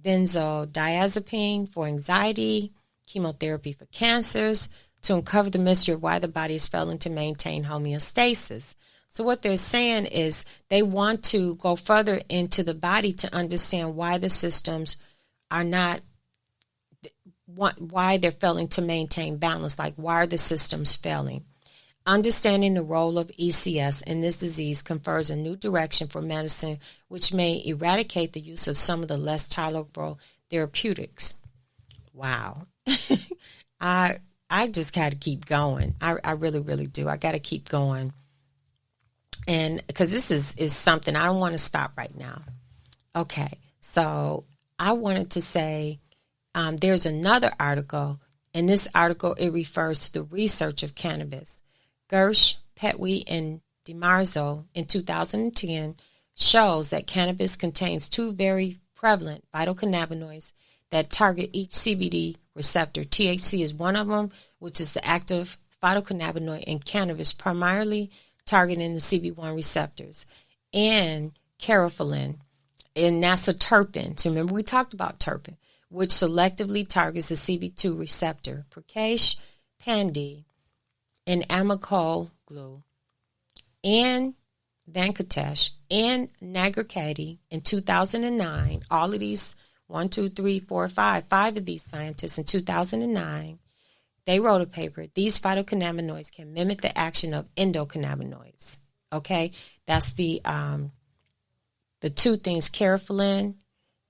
benzodiazepine for anxiety, chemotherapy for cancers, to uncover the mystery of why the body is failing to maintain homeostasis. So what they're saying is they want to go further into the body to understand why the systems are not, why they're failing to maintain balance, like why are the systems failing. Understanding the role of ECS in this disease confers a new direction for medicine, which may eradicate the use of some of the less tolerable therapeutics. Wow. I just got to keep going. I really, really do. I got to keep going. And because this is something, I don't want to stop right now. Okay. So I wanted to say there's another article. In this article, it refers to the research of cannabis. Gersh, Petwe, and DiMarzo in 2010 shows that cannabis contains two very prevalent phytocannabinoids that target each CBD receptor. THC is one of them, which is the active phytocannabinoid in cannabis, primarily targeting the CB1 receptors, and carotene, and that's a terpene. So remember we talked about terpene, which selectively targets the CB2 receptor. Prakash Pandey and Amicol Glue and Venkatesh and Nagarkati in 2009, all of these, 5 of these scientists in 2009, they wrote a paper. These phytocannabinoids can mimic the action of endocannabinoids. Okay, that's the two things, carotene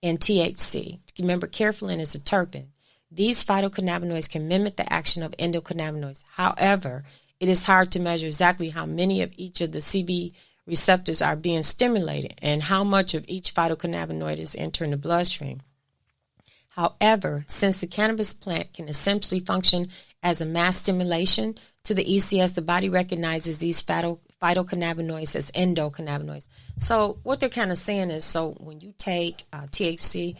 and THC. Remember, carotene is a terpene. These phytocannabinoids can mimic the action of endocannabinoids. However, it is hard to measure exactly how many of each of the CB receptors are being stimulated and how much of each phytocannabinoid is entering the bloodstream. However, since the cannabis plant can essentially function as a mass stimulation to the ECS, the body recognizes these phytocannabinoids as endocannabinoids. So what they're kind of saying is, so when you take THC,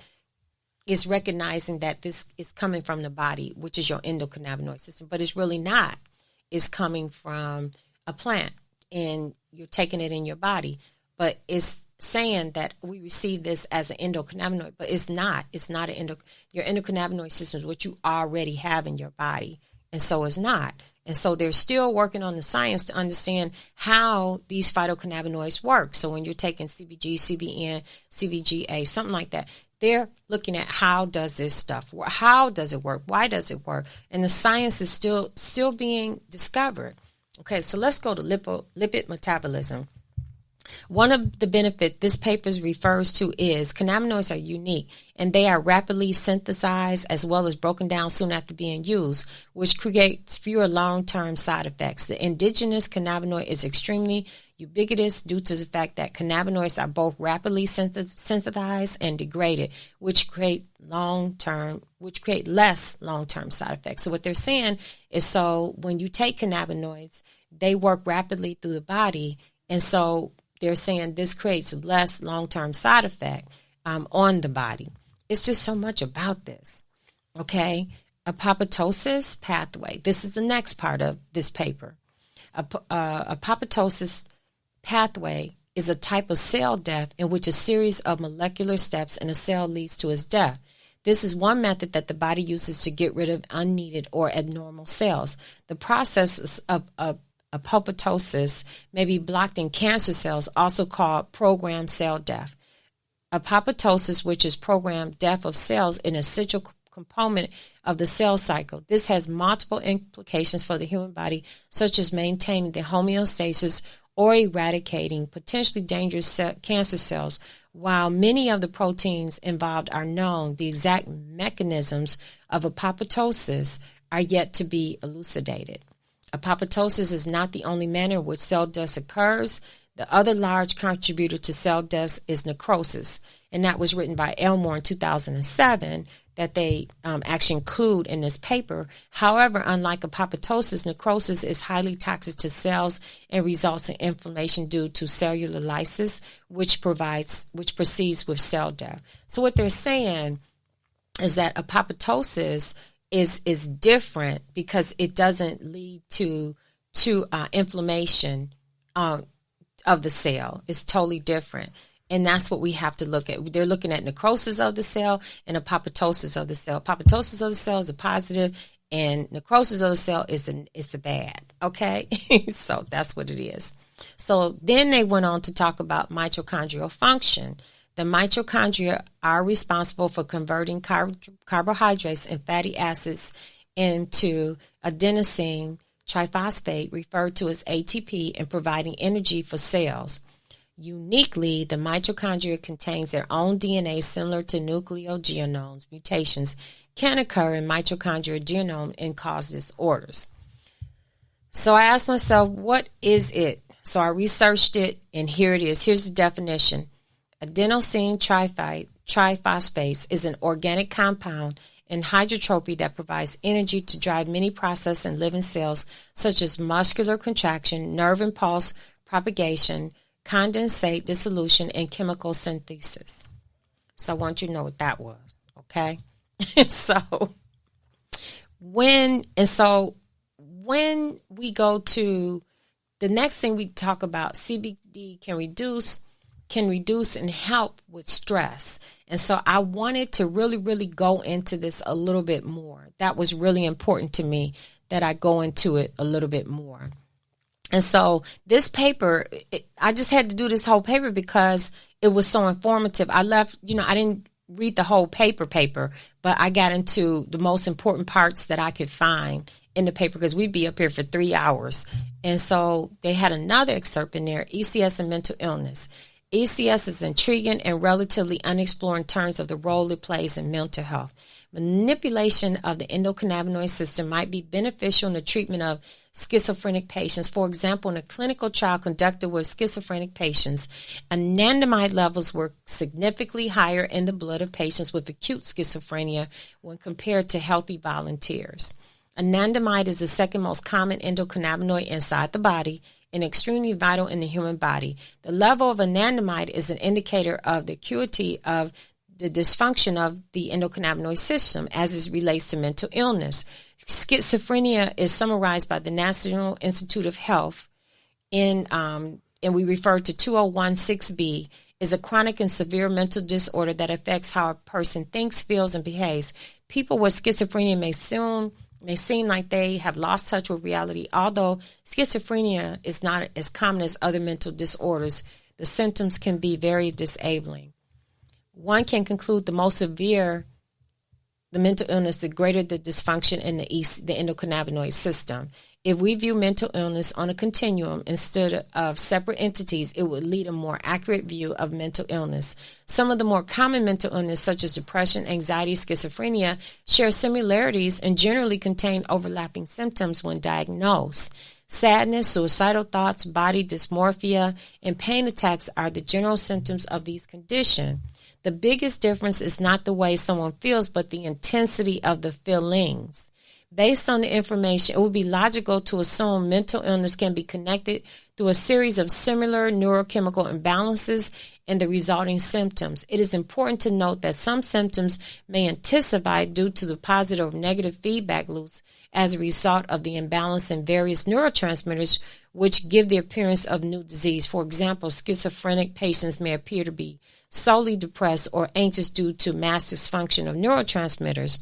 it's recognizing that this is coming from the body, which is your endocannabinoid system, but it's really not. It's coming from a plant, and you're taking it in your body. But it's saying that we receive this as an endocannabinoid, but it's not. It's not your endocannabinoid system is what you already have in your body, and so it's not. And so they're still working on the science to understand how these phytocannabinoids work. So when you're taking CBG, CBN, CBGA, something like that, they're looking at how does this stuff work? How does it work? Why does it work? And the science is still being discovered. Okay, so let's go to lipid metabolism. One of the benefits this paper refers to is cannabinoids are unique and they are rapidly synthesized as well as broken down soon after being used, which creates fewer long-term side effects. The indigenous cannabinoid is extremely ubiquitous due to the fact that cannabinoids are both rapidly synthesized and degraded, which create less long-term side effects. So what they're saying is, so when you take cannabinoids, they work rapidly through the body, and so they're saying this creates less long-term side effect on the body. It's just so much about this. Okay, apoptosis pathway. This is the next part of this paper. Apoptosis pathway is a type of cell death in which a series of molecular steps in a cell leads to its death. This is one method that the body uses to get rid of unneeded or abnormal cells. The process of apoptosis may be blocked in cancer cells, also called programmed cell death. Apoptosis, which is programmed death of cells, an essential component of the cell cycle. This has multiple implications for the human body, such as maintaining the homeostasis or eradicating potentially dangerous cancer cells. While many of the proteins involved are known, the exact mechanisms of apoptosis are yet to be elucidated. Apoptosis is not the only manner in which cell death occurs. The other large contributor to cell death is necrosis, and that was written by Elmore in 2007 that they actually include in this paper. However, unlike apoptosis, necrosis is highly toxic to cells and results in inflammation due to cellular lysis, which proceeds with cell death. So what they're saying is that apoptosis is different because it doesn't lead to inflammation of the cell. It's totally different. And that's what we have to look at. They're looking at necrosis of the cell and apoptosis of the cell. Apoptosis of the cell is a positive, and necrosis of the cell is the bad. Okay, so that's what it is. So then they went on to talk about mitochondrial function. The mitochondria are responsible for converting carbohydrates and fatty acids into adenosine triphosphate, referred to as ATP, and providing energy for cells. Uniquely, the mitochondria contains their own DNA similar to nucleogenomes. Mutations can occur in mitochondrial genome and cause disorders. So I asked myself, what is it? So I researched it, and here it is. Here's the definition. Adenosine triphosphate is an organic compound in hydrotropy that provides energy to drive many processes in living cells, such as muscular contraction, nerve impulse propagation, condensate dissolution, and chemical synthesis. So I want you to know what that was, okay? So when we go to the next thing, we talk about CBD can reduce and help with stress. And so I wanted to really go into this a little bit more. That was really important to me, that I go into it a little bit more. And so this paper, I just had to do this whole paper because it was so informative. I didn't read the whole paper, but I got into the most important parts that I could find in the paper, because we'd be up here for 3 hours. And so they had another excerpt in there, ECS and Mental Illness. ECS is intriguing and relatively unexplored in terms of the role it plays in mental health. Manipulation of the endocannabinoid system might be beneficial in the treatment of schizophrenic patients. For example, in a clinical trial conducted with schizophrenic patients, anandamide levels were significantly higher in the blood of patients with acute schizophrenia when compared to healthy volunteers. Anandamide is the second most common endocannabinoid inside the body and extremely vital in the human body. The level of anandamide is an indicator of the acuity of the dysfunction of the endocannabinoid system as it relates to mental illness. Schizophrenia is summarized by the National Institute of Health and we refer to 2016B, is a chronic and severe mental disorder that affects how a person thinks, feels, and behaves. People with schizophrenia may seem like they have lost touch with reality. Although schizophrenia is not as common as other mental disorders, the symptoms can be very disabling. One can conclude the more severe the mental illness, the greater the dysfunction in the endocannabinoid system. If we view mental illness on a continuum instead of separate entities, it would lead a more accurate view of mental illness. Some of the more common mental illness, such as depression, anxiety, schizophrenia, share similarities and generally contain overlapping symptoms when diagnosed. Sadness, suicidal thoughts, body dysmorphia, and pain attacks are the general symptoms of these conditions. The biggest difference is not the way someone feels, but the intensity of the feelings. Based on the information, it would be logical to assume mental illness can be connected through a series of similar neurochemical imbalances and the resulting symptoms. It is important to note that some symptoms may intensify due to the positive or negative feedback loops as a result of the imbalance in various neurotransmitters, which give the appearance of new disease. For example, schizophrenic patients may appear to be solely depressed or anxious due to mass dysfunction of neurotransmitters.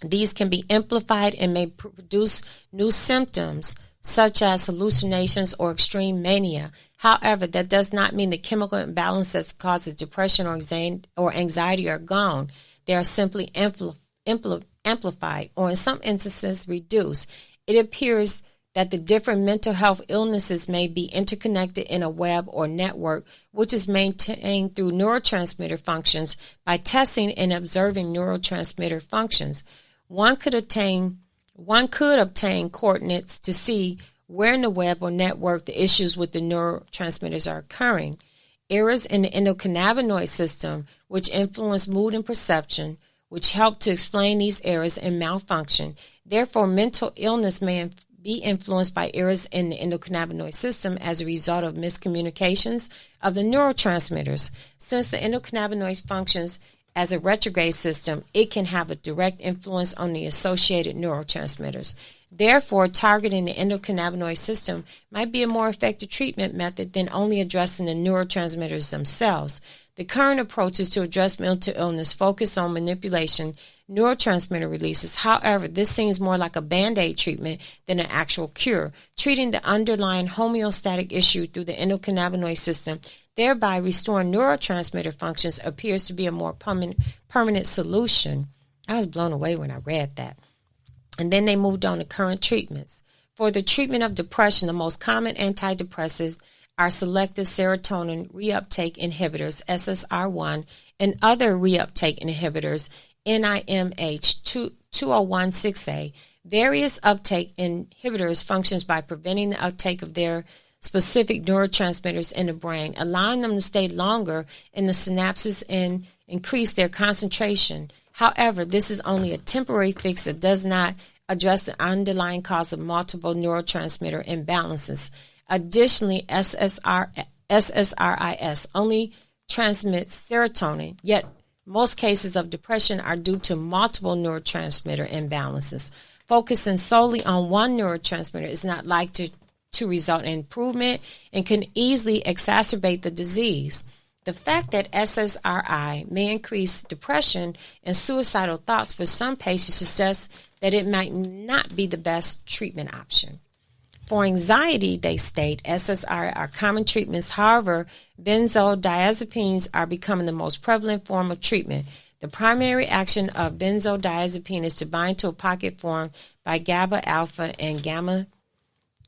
These can be amplified and may produce new symptoms such as hallucinations or extreme mania. However, that does not mean the chemical imbalance that causes depression or anxiety are gone. They are simply amplified or in some instances reduced. It appears that the different mental health illnesses may be interconnected in a web or network, which is maintained through neurotransmitter functions. By testing and observing neurotransmitter functions, one could obtain coordinates to see where in the web or network the issues with the neurotransmitters are occurring. Errors in the endocannabinoid system, which influence mood and perception, which help to explain these errors and malfunction. Therefore, mental illness may be influenced by errors in the endocannabinoid system as a result of miscommunications of the neurotransmitters. Since the endocannabinoid functions as a retrograde system, it can have a direct influence on the associated neurotransmitters. Therefore, targeting the endocannabinoid system might be a more effective treatment method than only addressing the neurotransmitters themselves. The current approaches to address mental illness focus on manipulation, neurotransmitter releases. However, this seems more like a Band-Aid treatment than an actual cure. Treating the underlying homeostatic issue through the endocannabinoid system, thereby restoring neurotransmitter functions, appears to be a more permanent solution. I was blown away when I read that. And then they moved on to current treatments. For the treatment of depression, the most common antidepressives are selective serotonin reuptake inhibitors, SSRI, and other reuptake inhibitors, NIMH 2016A. Various uptake inhibitors functions by preventing the uptake of their specific neurotransmitters in the brain, allowing them to stay longer in the synapses and increase their concentration. However, this is only a temporary fix that does not address the underlying cause of multiple neurotransmitter imbalances. Additionally, SSRIs only transmits serotonin, yet most cases of depression are due to multiple neurotransmitter imbalances. Focusing solely on one neurotransmitter is not likely to result in improvement and can easily exacerbate the disease. The fact that SSRI may increase depression and suicidal thoughts for some patients suggests that it might not be the best treatment option. For anxiety, they state, SSRI are common treatments. However, benzodiazepines are becoming the most prevalent form of treatment. The primary action of benzodiazepine is to bind to a pocket formed by GABA alpha and gamma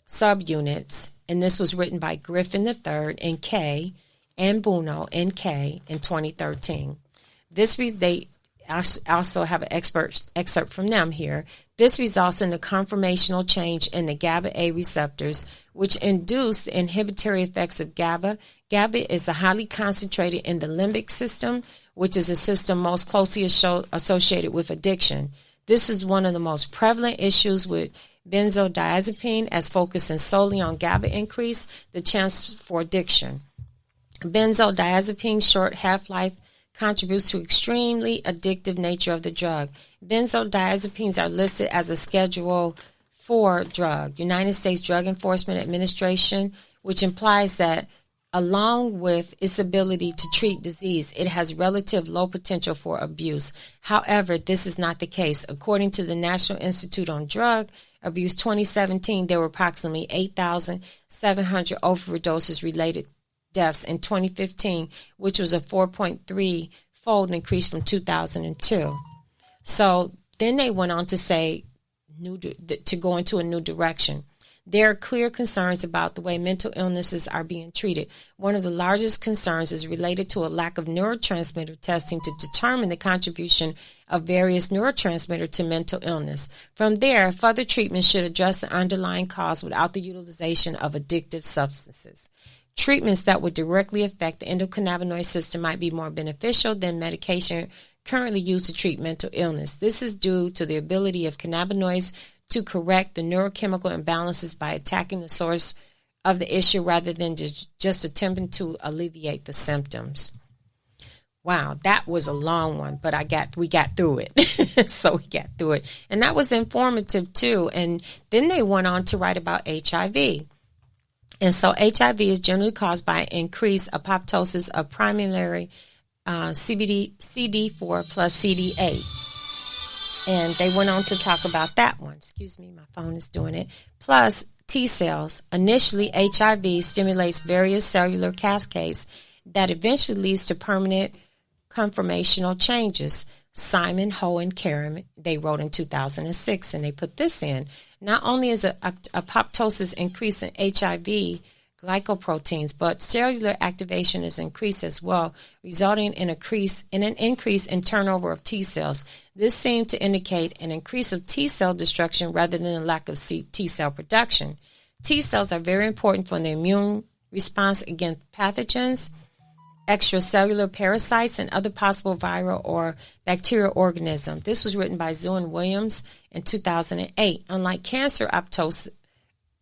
subunits, and this was written by Griffin III and K. and Buno and K in 2013. They also have an excerpt from them here. This results in a conformational change in the GABA-A receptors, which induce the inhibitory effects of GABA. GABA is highly concentrated in the limbic system, which is a system most closely associated with addiction. This is one of the most prevalent issues with benzodiazepine, as focusing solely on GABA increase the chance for addiction. Benzodiazepine's short half-life contributes to extremely addictive nature of the drug. Benzodiazepines are listed as a Schedule IV drug, United States Drug Enforcement Administration, which implies that along with its ability to treat disease, it has relative low potential for abuse. However, this is not the case. According to the National Institute on Drug Abuse 2017, there were approximately 8,700 overdoses-related deaths in 2015, which was a 4.3-fold increase from 2002. So then they went on to say to go into a new direction. There are clear concerns about the way mental illnesses are being treated. One of the largest concerns is related to a lack of neurotransmitter testing to determine the contribution of various neurotransmitters to mental illness. From there, further treatment should address the underlying cause without the utilization of addictive substances. Treatments that would directly affect the endocannabinoid system might be more beneficial than medication currently used to treat mental illness. This is due to the ability of cannabinoids to correct the neurochemical imbalances by attacking the source of the issue rather than just attempting to alleviate the symptoms. Wow, that was a long one, but we got through it. So we got through it. And that was informative too. And then they went on to write about HIV. And so HIV is generally caused by increased apoptosis of primary CD4 plus CD8. And they went on to talk about that one. Excuse me, my phone is doing it. Plus T cells. Initially, HIV stimulates various cellular cascades that eventually leads to permanent conformational changes. Simon, Ho, and Karen, they wrote in 2006, and they put this in. Not only is apoptosis increase in HIV glycoproteins, but cellular activation is increased as well, resulting in an increase in turnover of T cells. This seemed to indicate an increase of T cell destruction rather than a lack of T cell production. T cells are very important for the immune response against pathogens, extracellular parasites, and other possible viral or bacterial organisms. This was written by Zhu and Williams in 2008. Unlike cancer,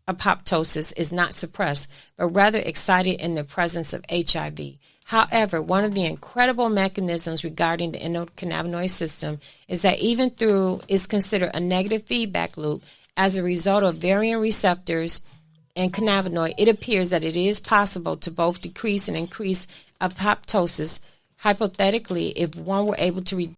apoptosis is not suppressed, but rather excited in the presence of HIV. However, one of the incredible mechanisms regarding the endocannabinoid system is that even though it's considered a negative feedback loop, As a result of varying receptors and cannabinoid, it appears that it is possible to both decrease and increase apoptosis. Hypothetically, if one were able to